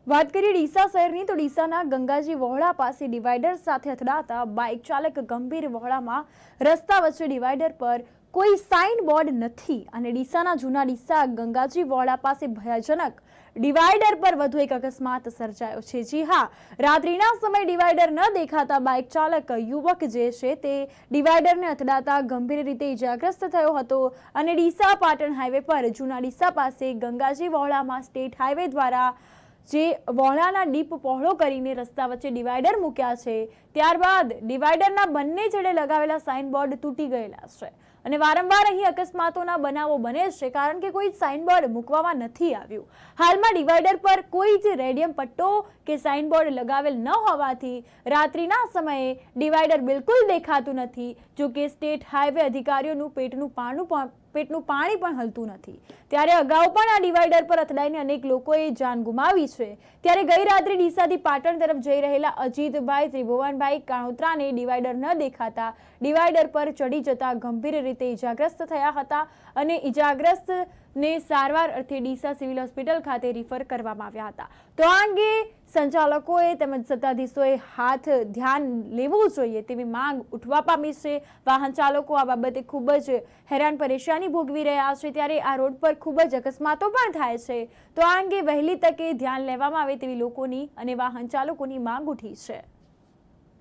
વાત કરીએ ડીસા શહેરની તો ડીસાના ગંગાજી વહોળા પાસે ડિવાઈડર સાથે અથડાતા બાઇક ચાલક ગંભીર વહોળામાં રસ્તા વચ્ચે ડિવાઈડર પર કોઈ સાઇન બોર્ડ નથી અને ડીસાના જૂના ડીસા ગંગાજી વહોળા પાસે ભયાજનક ડિવાઈડર પર વધુ એક અકસ્માત સર્જાયો છે। જી હા, રાત્રિના સમયે ડિવાઈડર ન દેખાતા બાઇક ચાલક યુવક જે છે તે ડિવાઈડરને અથડાતા ગંભીર રીતે ઇજાગ્રસ્ત થયો હતો અને ડીસા પાટણ હાઈવે પર જૂના ડીસા પાસે ગંગાજી વહોળામાં સ્ટેટ હાઈવે દ્વારા જે વહોળાના ડીપ પહોળો કરીને રસ્તા વચ્ચે ડિવાઈડર મૂક્યા છે, ત્યારબાદ ડિવાઈડરના બંને છેડે લગાવેલા સાઇનબોર્ડ તૂટી ગયેલા છે અને વારંવાર અહીં અકસ્માતોના બનાવો બને છે કારણ કે કોઈ સાઇનબોર્ડ મૂકવામાં નથી આવ્યું। હાલમાં ડિવાઈડર પર કોઈ જ રેડિયમ પટ્ટો કે સાઇનબોર્ડ લગાવેલ ન હોવાથી રાત્રિના સમયે ડિવાઈડર બિલકુલ દેખાતું નથી। જો કે સ્ટેટ હાઈવે અધિકારીઓનું પેટનું પાણી પણ હલતું નથી। ત્યારે અગાઉ પણ આ ડિવાઈડર પર અથડાઈને અનેક લોકોએ જાન ગુમાવી છે। ત્યારે ગઈ રાત્રે ડીસાથી પાટણ તરફ જઈ રહેલા અજીતભાઈ ત્રિભુવનભાઈ કાણોત્રાને ડિવાઈડર ન દેખાતા ડિવાઈડર પર ચડી જતા ગંભીર રીતે ઇજાગ્રસ્ત થયા હતા અને ઇજાગ્રસ્તને સારવાર અર્થે ડીસા સિવિલ હોસ્પિટલ ખાતે રિફર કરવામાં આવ્યા હતા। તો આ અંગે સંચાલકોએ તેમજ સત્તાધીશોએ ધ્યાન લેવું જોઈએ તેવી માંગ ઉઠવા પામી છે। વાહન ચાલકો આ બાબતે ખૂબ જ હેરાન પરેશાની ભોગવી રહ્યા છે, ત્યારે આ રોડ પર ખૂબ જ અકસ્માતો પણ થાય છે। તો આ અંગે વહેલી તકે ધ્યાન લેવામાં આવે તેવી લોકોની અને વાહન ચાલકોની માંગ ઉઠી છે।